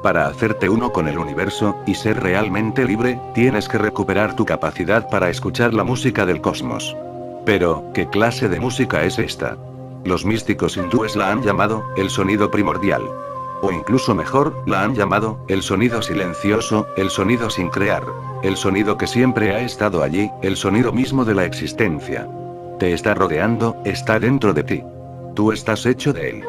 Para hacerte uno con el universo, y ser realmente libre, tienes que recuperar tu capacidad para escuchar la música del cosmos. Pero, ¿qué clase de música es esta? Los místicos hindúes la han llamado, el sonido primordial. O incluso mejor, la han llamado, el sonido silencioso, el sonido sin crear. El sonido que siempre ha estado allí, el sonido mismo de la existencia. Te está rodeando, está dentro de ti. Tú estás hecho de él.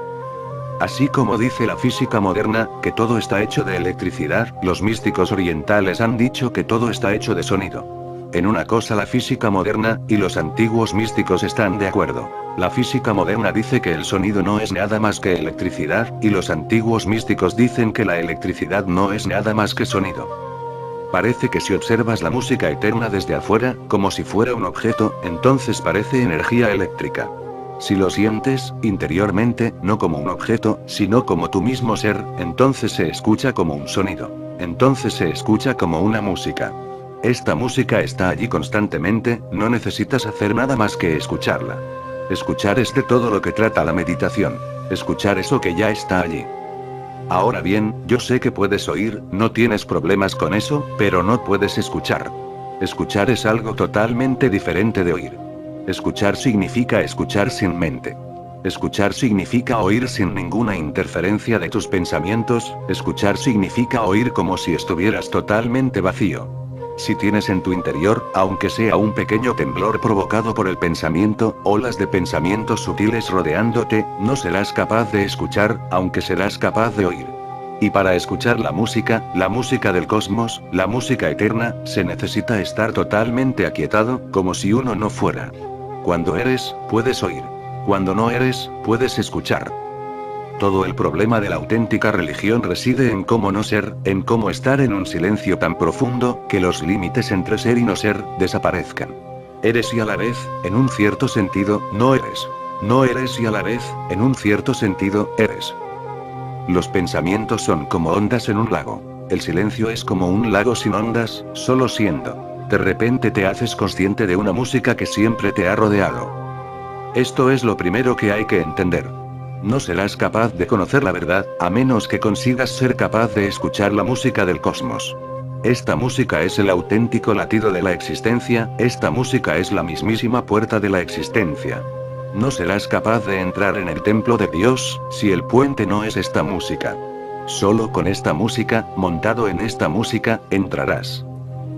Así como dice la física moderna, que todo está hecho de electricidad, los místicos orientales han dicho que todo está hecho de sonido. En una cosa la física moderna, y los antiguos místicos están de acuerdo. La física moderna dice que el sonido no es nada más que electricidad, y los antiguos místicos dicen que la electricidad no es nada más que sonido. Parece que si observas la música eterna desde afuera, como si fuera un objeto, entonces parece energía eléctrica. Si lo sientes, interiormente, no como un objeto, sino como tu mismo ser, entonces se escucha como un sonido. Entonces se escucha como una música. Esta música está allí constantemente, no necesitas hacer nada más que escucharla. Escuchar es de todo lo que trata la meditación. Escuchar eso que ya está allí. Ahora bien, yo sé que puedes oír, no tienes problemas con eso, pero no puedes escuchar. Escuchar es algo totalmente diferente de oír. Escuchar significa escuchar sin mente. Escuchar significa oír sin ninguna interferencia de tus pensamientos, escuchar significa oír como si estuvieras totalmente vacío. Si tienes en tu interior, aunque sea un pequeño temblor provocado por el pensamiento, olas de pensamientos sutiles rodeándote, no serás capaz de escuchar, aunque serás capaz de oír. Y para escuchar la música del cosmos, la música eterna, se necesita estar totalmente aquietado, como si uno no fuera. Cuando eres, puedes oír. Cuando no eres, puedes escuchar. Todo el problema de la auténtica religión reside en cómo no ser, en cómo estar en un silencio tan profundo, que los límites entre ser y no ser, desaparezcan. Eres y a la vez, en un cierto sentido, no eres. No eres y a la vez, en un cierto sentido, eres. Los pensamientos son como ondas en un lago. El silencio es como un lago sin ondas, solo siendo. De repente te haces consciente de una música que siempre te ha rodeado. Esto es lo primero que hay que entender. No serás capaz de conocer la verdad, a menos que consigas ser capaz de escuchar la música del cosmos. Esta música es el auténtico latido de la existencia, esta música es la mismísima puerta de la existencia. No serás capaz de entrar en el templo de Dios, si el puente no es esta música. Solo con esta música, montado en esta música, entrarás.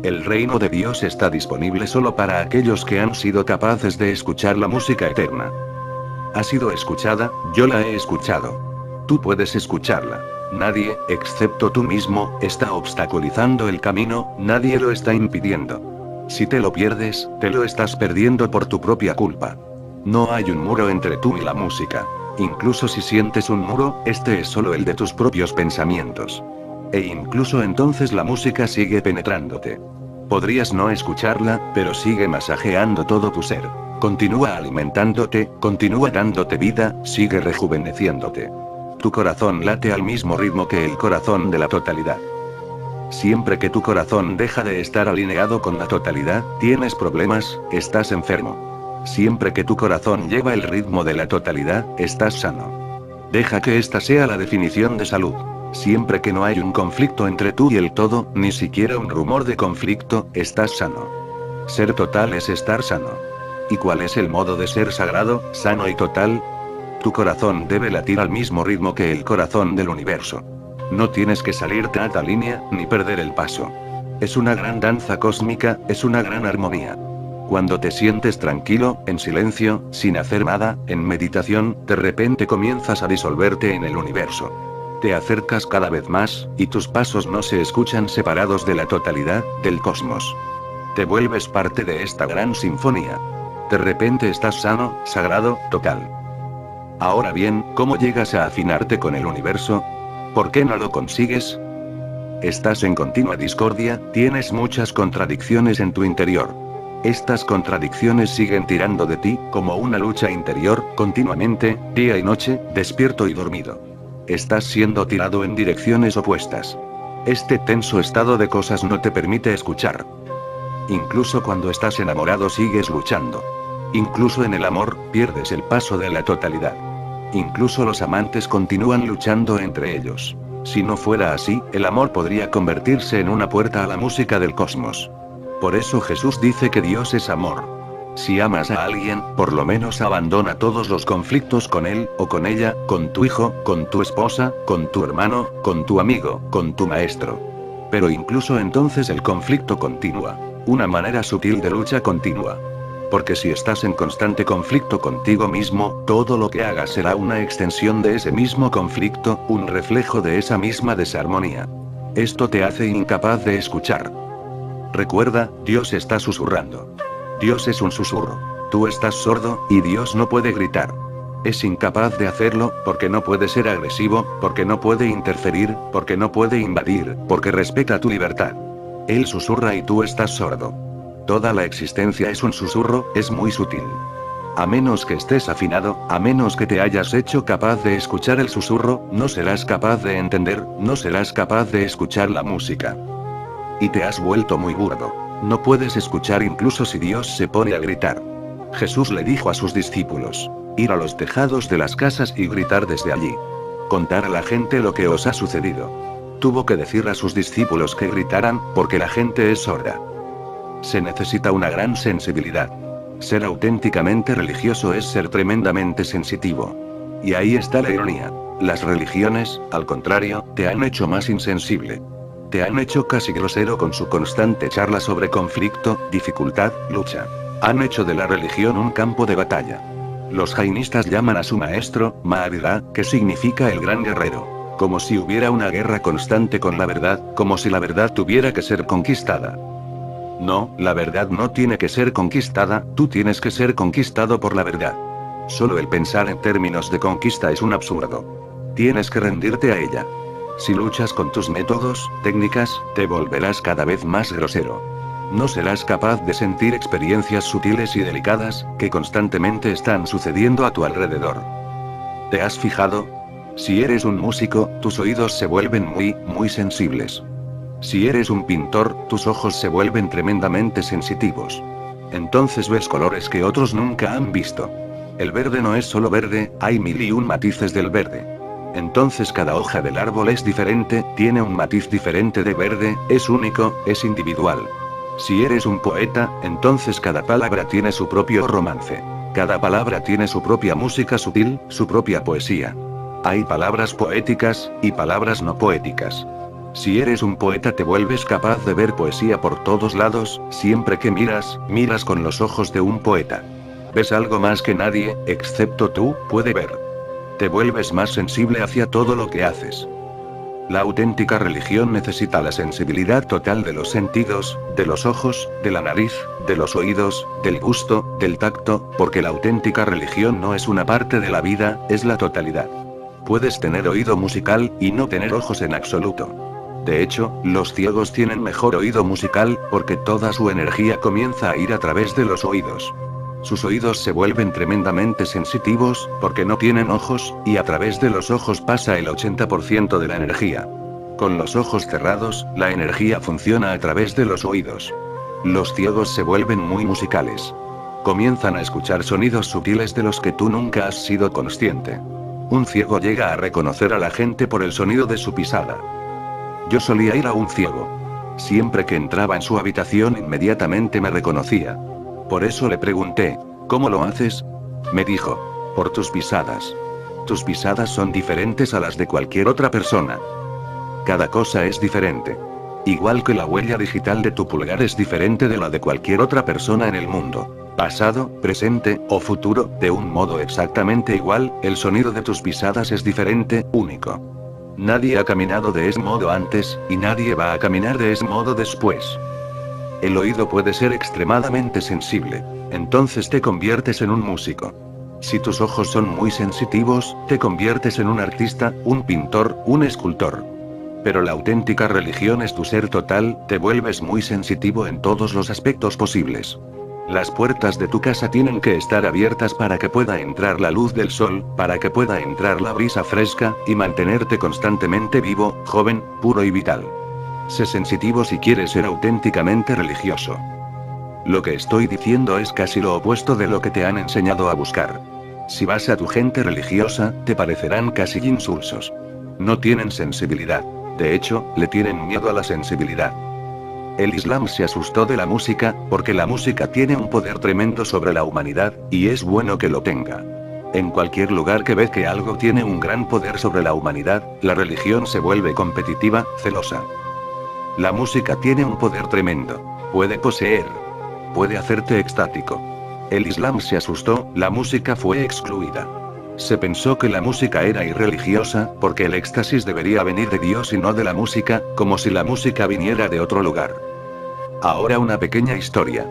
El reino de Dios está disponible solo para aquellos que han sido capaces de escuchar la música eterna. Ha sido escuchada, yo la he escuchado. Tú puedes escucharla. Nadie, excepto tú mismo, está obstaculizando el camino, nadie lo está impidiendo. Si te lo pierdes, te lo estás perdiendo por tu propia culpa. No hay un muro entre tú y la música. Incluso si sientes un muro, este es solo el de tus propios pensamientos. E incluso entonces la música sigue penetrándote. Podrías no escucharla, pero sigue masajeando todo tu ser. Continúa alimentándote, continúa dándote vida, sigue rejuveneciéndote. Tu corazón late al mismo ritmo que el corazón de la totalidad. Siempre que tu corazón deja de estar alineado con la totalidad, tienes problemas, estás enfermo. Siempre que tu corazón lleva el ritmo de la totalidad, estás sano. Deja que esta sea la definición de salud. Siempre que no hay un conflicto entre tú y el todo, ni siquiera un rumor de conflicto, estás sano. Ser total es estar sano. ¿Y cuál es el modo de ser sagrado, sano y total? Tu corazón debe latir al mismo ritmo que el corazón del universo. No tienes que salirte a tal línea, ni perder el paso. Es una gran danza cósmica, es una gran armonía. Cuando te sientes tranquilo, en silencio, sin hacer nada, en meditación, de repente comienzas a disolverte en el universo. Te acercas cada vez más, y tus pasos no se escuchan separados de la totalidad, del cosmos. Te vuelves parte de esta gran sinfonía. De repente estás sano, sagrado, total. Ahora bien, ¿cómo llegas a afinarte con el universo? ¿Por qué no lo consigues? Estás en continua discordia, tienes muchas contradicciones en tu interior. Estas contradicciones siguen tirando de ti, como una lucha interior, continuamente, día y noche, despierto y dormido. Estás siendo tirado en direcciones opuestas. Este tenso estado de cosas no te permite escuchar. Incluso cuando estás enamorado sigues luchando. Incluso en el amor, pierdes el paso de la totalidad. Incluso los amantes continúan luchando entre ellos. Si no fuera así, el amor podría convertirse en una puerta a la música del cosmos. Por eso Jesús dice que Dios es amor. Si amas a alguien, por lo menos abandona todos los conflictos con él, o con ella, con tu hijo, con tu esposa, con tu hermano, con tu amigo, con tu maestro. Pero incluso entonces el conflicto continúa. Una manera sutil de lucha continua. Porque si estás en constante conflicto contigo mismo, todo lo que hagas será una extensión de ese mismo conflicto, un reflejo de esa misma desarmonía. Esto te hace incapaz de escuchar. Recuerda, Dios está susurrando. Dios es un susurro. Tú estás sordo, y Dios no puede gritar. Es incapaz de hacerlo, porque no puede ser agresivo, porque no puede interferir, porque no puede invadir, porque respeta tu libertad. Él susurra y tú estás sordo. Toda la existencia es un susurro, es muy sutil. A menos que estés afinado, a menos que te hayas hecho capaz de escuchar el susurro, no serás capaz de entender, no serás capaz de escuchar la música. Y te has vuelto muy burdo. No puedes escuchar incluso si Dios se pone a gritar. Jesús le dijo a sus discípulos: ir a los tejados de las casas y gritar desde allí. Contar a la gente lo que os ha sucedido. Tuvo que decir a sus discípulos que gritaran, porque la gente es sorda. Se necesita una gran sensibilidad. Ser auténticamente religioso es ser tremendamente sensitivo. Y ahí está la ironía. Las religiones, al contrario, te han hecho más insensible. Te han hecho casi grosero con su constante charla sobre conflicto, dificultad, lucha. Han hecho de la religión un campo de batalla. Los jainistas llaman a su maestro, Mahavira, que significa el gran guerrero. Como si hubiera una guerra constante con la verdad, como si la verdad tuviera que ser conquistada. No, la verdad no tiene que ser conquistada, tú tienes que ser conquistado por la verdad. Solo el pensar en términos de conquista es un absurdo. Tienes que rendirte a ella. Si luchas con tus métodos, técnicas, te volverás cada vez más grosero. No serás capaz de sentir experiencias sutiles y delicadas, que constantemente están sucediendo a tu alrededor. ¿Te has fijado? Si eres un músico, tus oídos se vuelven muy sensibles. Si eres un pintor, tus ojos se vuelven tremendamente sensitivos. Entonces ves colores que otros nunca han visto. El verde no es solo verde, hay 1001 matices del verde. Entonces cada hoja del árbol es diferente, tiene un matiz diferente de verde, es único, es individual. Si eres un poeta, entonces cada palabra tiene su propio romance. Cada palabra tiene su propia música sutil, su propia poesía. Hay palabras poéticas, y palabras no poéticas. Si eres un poeta te vuelves capaz de ver poesía por todos lados, siempre que miras con los ojos de un poeta. Ves algo más que nadie, excepto tú, puede ver. Te vuelves más sensible hacia todo lo que haces. La auténtica religión necesita la sensibilidad total de los sentidos, de los ojos, de la nariz, de los oídos, del gusto, del tacto, porque la auténtica religión no es una parte de la vida, es la totalidad. Puedes tener oído musical, y no tener ojos en absoluto. De hecho, los ciegos tienen mejor oído musical, porque toda su energía comienza a ir a través de los oídos. Sus oídos se vuelven tremendamente sensitivos, porque no tienen ojos, y a través de los ojos pasa el 80% de la energía. Con los ojos cerrados, la energía funciona a través de los oídos. Los ciegos se vuelven muy musicales. Comienzan a escuchar sonidos sutiles de los que tú nunca has sido consciente. Un ciego llega a reconocer a la gente por el sonido de su pisada. Yo solía ir a un ciego. Siempre que entraba en su habitación inmediatamente me reconocía. Por eso le pregunté, ¿cómo lo haces? Me dijo, por tus pisadas. Tus pisadas son diferentes a las de cualquier otra persona. Cada cosa es diferente. Igual que la huella digital de tu pulgar es diferente de la de cualquier otra persona en el mundo. Pasado, presente, o futuro, de un modo exactamente igual, el sonido de tus pisadas es diferente, único. Nadie ha caminado de ese modo antes, y nadie va a caminar de ese modo después. El oído puede ser extremadamente sensible. Entonces te conviertes en un músico. Si tus ojos son muy sensitivos, te conviertes en un artista, un pintor, un escultor. Pero la auténtica religión es tu ser total, te vuelves muy sensitivo en todos los aspectos posibles. Las puertas de tu casa tienen que estar abiertas para que pueda entrar la luz del sol, para que pueda entrar la brisa fresca, y mantenerte constantemente vivo, joven, puro y vital. Sé sensitivo si quieres ser auténticamente religioso. Lo que estoy diciendo es casi lo opuesto de lo que te han enseñado a buscar. Si vas a tu gente religiosa, te parecerán casi insulsos. No tienen sensibilidad. De hecho, le tienen miedo a la sensibilidad. El Islam se asustó de la música, porque la música tiene un poder tremendo sobre la humanidad, y es bueno que lo tenga. En cualquier lugar que ve que algo tiene un gran poder sobre la humanidad, la religión se vuelve competitiva, celosa. La música tiene un poder tremendo. Puede poseer. Puede hacerte extático. El Islam se asustó, la música fue excluida. Se pensó que la música era irreligiosa, porque el éxtasis debería venir de Dios y no de la música, como si la música viniera de otro lugar. Ahora una pequeña historia.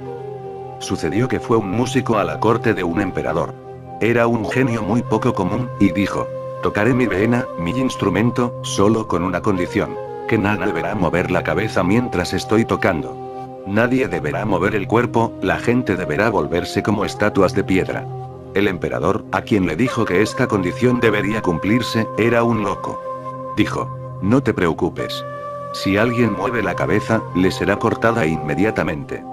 Sucedió que fue un músico a la corte de un emperador. Era un genio muy poco común, y dijo: tocaré mi vena, mi instrumento, solo con una condición. Que nadie deberá mover la cabeza mientras estoy tocando. Nadie deberá mover el cuerpo, la gente deberá volverse como estatuas de piedra. El emperador, a quien le dijo que esta condición debería cumplirse, era un loco. Dijo: no te preocupes. Si alguien mueve la cabeza, le será cortada inmediatamente.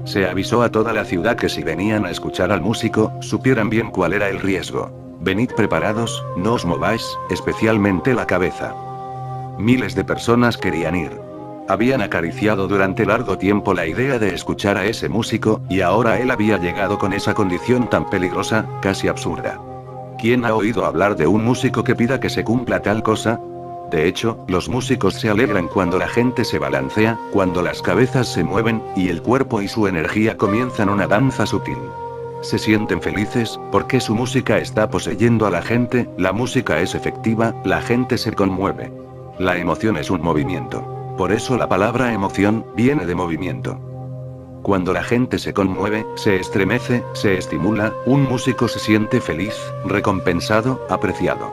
Se avisó a toda la ciudad que si venían a escuchar al músico, supieran bien cuál era el riesgo. Venid preparados, no os mováis, especialmente la cabeza. Miles de personas querían ir. Habían acariciado durante largo tiempo la idea de escuchar a ese músico, y ahora él había llegado con esa condición tan peligrosa, casi absurda. ¿Quién ha oído hablar de un músico que pida que se cumpla tal cosa? De hecho, los músicos se alegran cuando la gente se balancea, cuando las cabezas se mueven, y el cuerpo y su energía comienzan una danza sutil. Se sienten felices, porque su música está poseyendo a la gente, la música es efectiva, la gente se conmueve. La emoción es un movimiento. Por eso la palabra emoción viene de movimiento. Cuando la gente se conmueve, se estremece, se estimula, un músico se siente feliz, recompensado, apreciado.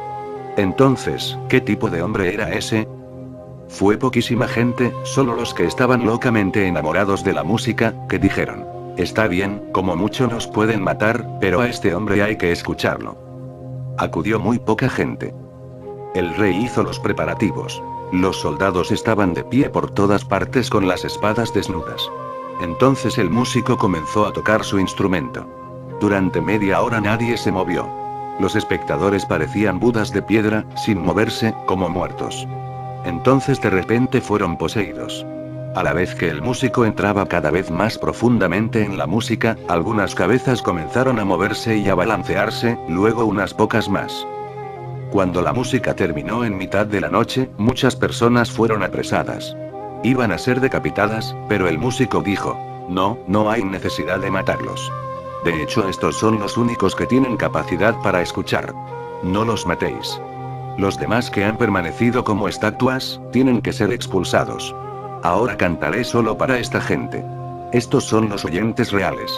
Entonces, ¿qué tipo de hombre era ese? Fue poquísima gente, solo los que estaban locamente enamorados de la música, que dijeron: está bien, como mucho nos pueden matar, pero a este hombre hay que escucharlo. Acudió muy poca gente. El rey hizo los preparativos. Los soldados estaban de pie por todas partes con las espadas desnudas. Entonces el músico comenzó a tocar su instrumento. Durante media hora nadie se movió. Los espectadores parecían budas de piedra, sin moverse, como muertos. Entonces de repente fueron poseídos. A la vez que el músico entraba cada vez más profundamente en la música, algunas cabezas comenzaron a moverse y a balancearse, luego unas pocas más. Cuando la música terminó en mitad de la noche, muchas personas fueron apresadas. Iban a ser decapitadas, pero el músico dijo: no, no hay necesidad de matarlos. De hecho, estos son los únicos que tienen capacidad para escuchar. No los matéis. Los demás que han permanecido como estatuas, tienen que ser expulsados. Ahora cantaré solo para esta gente. Estos son los oyentes reales.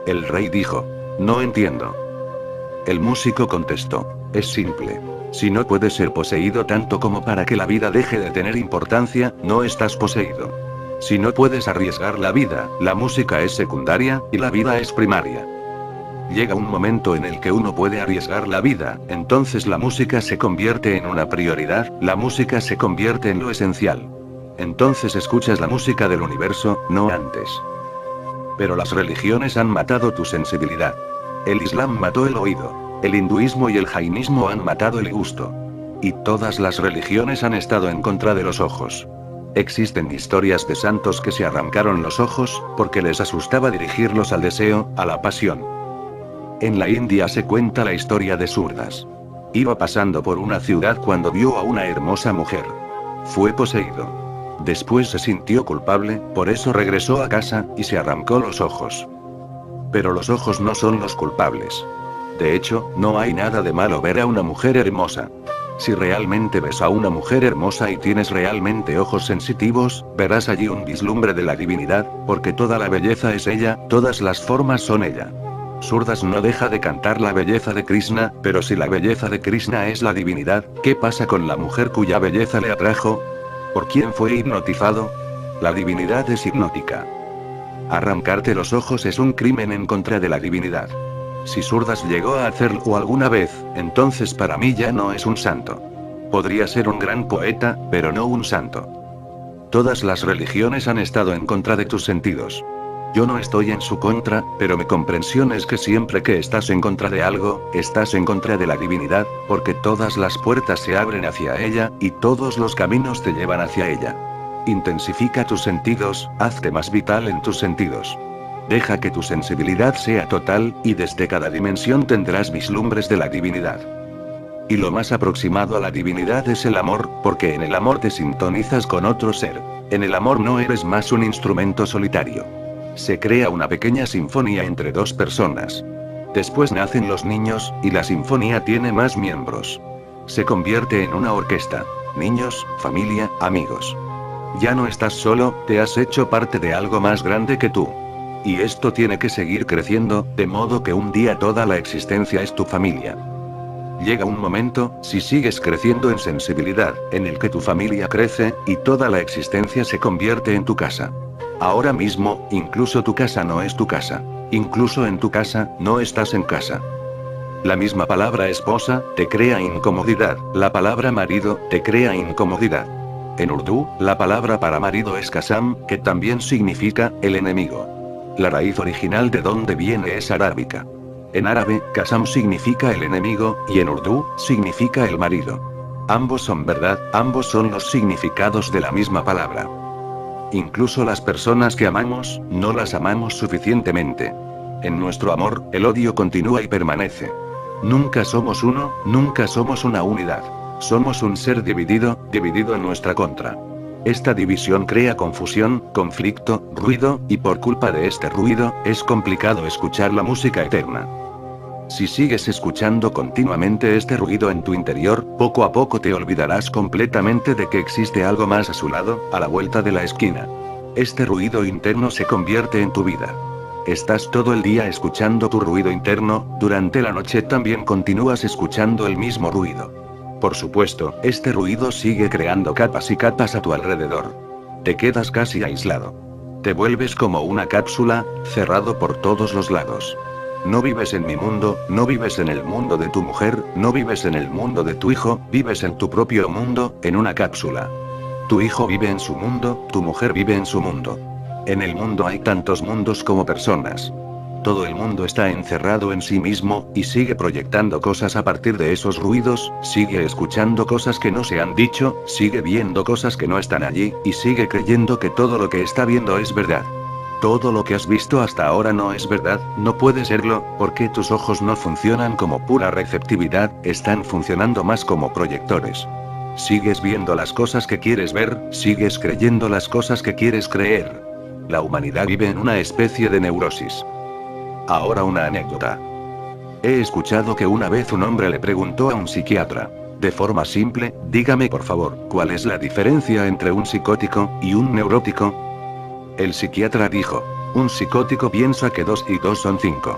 El rey dijo: no entiendo. El músico contestó: es simple. Si no puedes ser poseído tanto como para que la vida deje de tener importancia, no estás poseído. Si no puedes arriesgar la vida, la música es secundaria, y la vida es primaria. Llega un momento en el que uno puede arriesgar la vida, entonces la música se convierte en una prioridad, la música se convierte en lo esencial. Entonces escuchas la música del universo, no antes. Pero las religiones han matado tu sensibilidad. El Islam mató el oído. El hinduismo y el jainismo han matado el gusto. Y todas las religiones han estado en contra de los ojos. Existen historias de santos que se arrancaron los ojos, porque les asustaba dirigirlos al deseo, a la pasión. En la India se cuenta la historia de Surdas. Iba pasando por una ciudad cuando vio a una hermosa mujer. Fue poseído. Después se sintió culpable, por eso regresó a casa, y se arrancó los ojos. Pero los ojos no son los culpables. De hecho, no hay nada de malo ver a una mujer hermosa. Si realmente ves a una mujer hermosa y tienes realmente ojos sensitivos, verás allí un vislumbre de la divinidad, porque toda la belleza es ella, todas las formas son ella. Surdas no deja de cantar la belleza de Krishna, pero si la belleza de Krishna es la divinidad, ¿qué pasa con la mujer cuya belleza le atrajo? ¿Por quién fue hipnotizado? La divinidad es hipnótica. Arrancarte los ojos es un crimen en contra de la divinidad. Si Surdas llegó a hacerlo alguna vez, entonces para mí ya no es un santo. Podría ser un gran poeta, pero no un santo. Todas las religiones han estado en contra de tus sentidos. Yo no estoy en su contra, pero mi comprensión es que siempre que estás en contra de algo, estás en contra de la divinidad, porque todas las puertas se abren hacia ella, y todos los caminos te llevan hacia ella. Intensifica tus sentidos, hazte más vital en tus sentidos. Deja que tu sensibilidad sea total, y desde cada dimensión tendrás vislumbres de la divinidad. Y lo más aproximado a la divinidad es el amor, porque en el amor te sintonizas con otro ser. En el amor no eres más un instrumento solitario. Se crea una pequeña sinfonía entre dos personas. Después nacen los niños, y la sinfonía tiene más miembros. Se convierte en una orquesta. Niños, familia, amigos. Ya no estás solo, te has hecho parte de algo más grande que tú. Y esto tiene que seguir creciendo, de modo que un día toda la existencia es tu familia. Llega un momento, si sigues creciendo en sensibilidad, en el que tu familia crece, y toda la existencia se convierte en tu casa. Ahora mismo, incluso tu casa no es tu casa. Incluso en tu casa, no estás en casa. La misma palabra esposa, te crea incomodidad, la palabra marido, te crea incomodidad. En Urdu, la palabra para marido es kasam, que también significa, el enemigo. La raíz original de donde viene es arábica. En árabe, kasam significa el enemigo, y en Urdu, significa el marido. Ambos son verdad, ambos son los significados de la misma palabra. Incluso las personas que amamos, no las amamos suficientemente. En nuestro amor, el odio continúa y permanece. Nunca somos uno, nunca somos una unidad. Somos un ser dividido, dividido en nuestra contra. Esta división crea confusión, conflicto, ruido, y por culpa de este ruido, es complicado escuchar la música eterna. Si sigues escuchando continuamente este ruido en tu interior, poco a poco te olvidarás completamente de que existe algo más a su lado, a la vuelta de la esquina. Este ruido interno se convierte en tu vida. Estás todo el día escuchando tu ruido interno, durante la noche también continúas escuchando el mismo ruido. Por supuesto, este ruido sigue creando capas y capas a tu alrededor. Te quedas casi aislado. Te vuelves como una cápsula, cerrado por todos los lados. No vives en mi mundo, no vives en el mundo de tu mujer, no vives en el mundo de tu hijo, vives en tu propio mundo, en una cápsula. Tu hijo vive en su mundo, tu mujer vive en su mundo. En el mundo hay tantos mundos como personas. Todo el mundo está encerrado en sí mismo, y sigue proyectando cosas a partir de esos ruidos, sigue escuchando cosas que no se han dicho, sigue viendo cosas que no están allí, y sigue creyendo que todo lo que está viendo es verdad. Todo lo que has visto hasta ahora no es verdad, no puede serlo, porque tus ojos no funcionan como pura receptividad, están funcionando más como proyectores. Sigues viendo las cosas que quieres ver, sigues creyendo las cosas que quieres creer. La humanidad vive en una especie de neurosis. Ahora una anécdota. He escuchado que una vez un hombre le preguntó a un psiquiatra, de forma simple, dígame por favor, ¿cuál es la diferencia entre un psicótico y un neurótico? El psiquiatra dijo, un psicótico piensa que 2 y 2 son 5.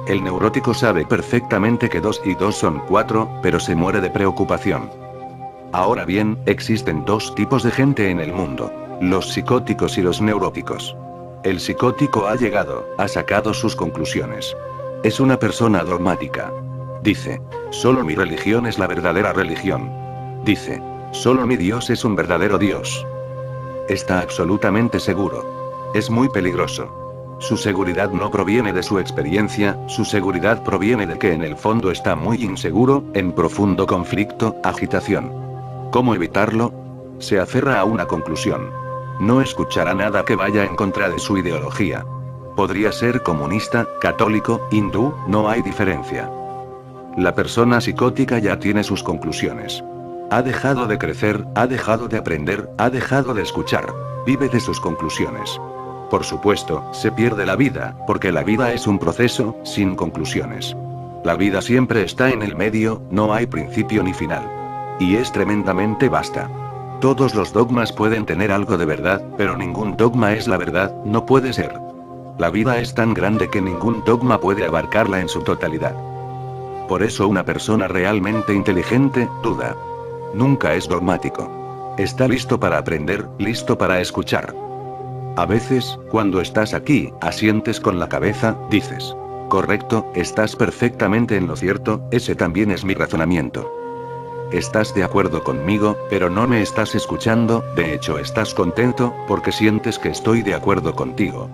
El neurótico sabe perfectamente que 2 y 2 son 4, pero se muere de preocupación. Ahora bien, existen dos tipos de gente en el mundo: los psicóticos y los neuróticos. El psicótico ha llegado, ha sacado sus conclusiones. Es una persona dogmática. Dice, solo mi religión es la verdadera religión. Dice, solo mi Dios es un verdadero Dios. Está absolutamente seguro. Es muy peligroso. Su seguridad no proviene de su experiencia, su seguridad proviene de que en el fondo está muy inseguro, en profundo conflicto, agitación. ¿Cómo evitarlo? Se aferra a una conclusión. No escuchará nada que vaya en contra de su ideología. Podría ser comunista, católico, hindú, no hay diferencia. La persona psicótica ya tiene sus conclusiones. Ha dejado de crecer, ha dejado de aprender, ha dejado de escuchar. Vive de sus conclusiones. Por supuesto, se pierde la vida, porque la vida es un proceso, sin conclusiones. La vida siempre está en el medio, no hay principio ni final. Y es tremendamente vasta. Todos los dogmas pueden tener algo de verdad, pero ningún dogma es la verdad, no puede ser. La vida es tan grande que ningún dogma puede abarcarla en su totalidad. Por eso una persona realmente inteligente, duda. Nunca es dogmático. Está listo para aprender, listo para escuchar. A veces, cuando estás aquí, asientes con la cabeza, dices, correcto, estás perfectamente en lo cierto, ese también es mi razonamiento. Estás de acuerdo conmigo, pero no me estás escuchando, de hecho estás contento, porque sientes que estoy de acuerdo contigo.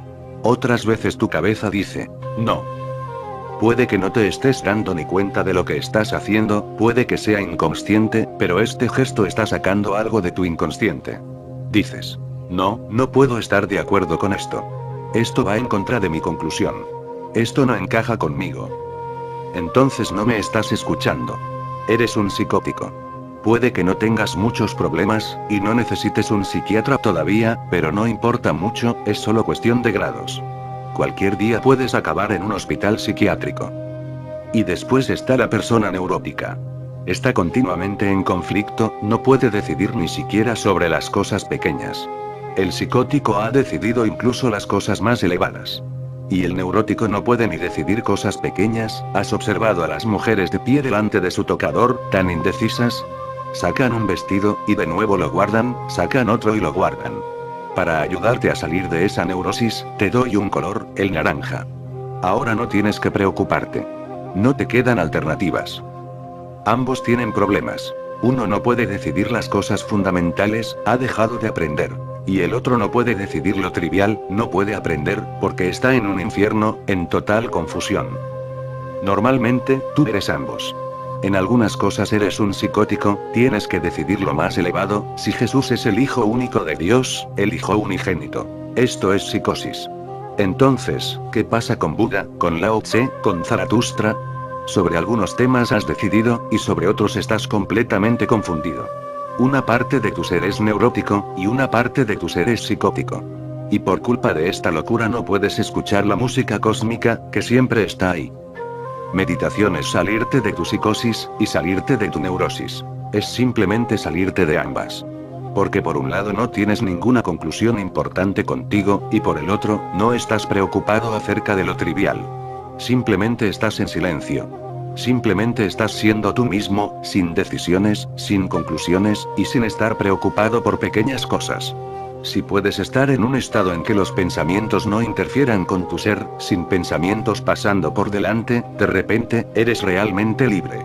Otras veces tu cabeza dice, no. Puede que no te estés dando ni cuenta de lo que estás haciendo, puede que sea inconsciente, pero este gesto está sacando algo de tu inconsciente. Dices, no, no puedo estar de acuerdo con esto. Esto va en contra de mi conclusión. Esto no encaja conmigo. Entonces no me estás escuchando. Eres un psicótico. Puede que no tengas muchos problemas, y no necesites un psiquiatra todavía, pero no importa mucho, es solo cuestión de grados. Cualquier día puedes acabar en un hospital psiquiátrico. Y después está la persona neurótica. Está continuamente en conflicto, no puede decidir ni siquiera sobre las cosas pequeñas. El psicótico ha decidido incluso las cosas más elevadas. Y el neurótico no puede ni decidir cosas pequeñas. ¿Has observado a las mujeres de pie delante de su tocador, tan indecisas? Sacan un vestido, y de nuevo lo guardan, sacan otro y lo guardan. Para ayudarte a salir de esa neurosis, te doy un color, el naranja. Ahora no tienes que preocuparte. No te quedan alternativas. Ambos tienen problemas. Uno no puede decidir las cosas fundamentales, ha dejado de aprender. Y el otro no puede decidir lo trivial, no puede aprender, porque está en un infierno, en total confusión. Normalmente, tú eres ambos. En algunas cosas eres un psicótico, tienes que decidir lo más elevado, si Jesús es el Hijo único de Dios, el Hijo unigénito. Esto es psicosis. Entonces, ¿qué pasa con Buda, con Lao Tse, con Zaratustra? Sobre algunos temas has decidido, y sobre otros estás completamente confundido. Una parte de tu ser es neurótico, y una parte de tu ser es psicótico. Y por culpa de esta locura no puedes escuchar la música cósmica, que siempre está ahí. Meditación es salirte de tu psicosis, y salirte de tu neurosis. Es simplemente salirte de ambas. Porque por un lado no tienes ninguna conclusión importante contigo, y por el otro, no estás preocupado acerca de lo trivial. Simplemente estás en silencio. Simplemente estás siendo tú mismo, sin decisiones, sin conclusiones, y sin estar preocupado por pequeñas cosas. Si puedes estar en un estado en que los pensamientos no interfieran con tu ser, sin pensamientos pasando por delante, de repente, eres realmente libre.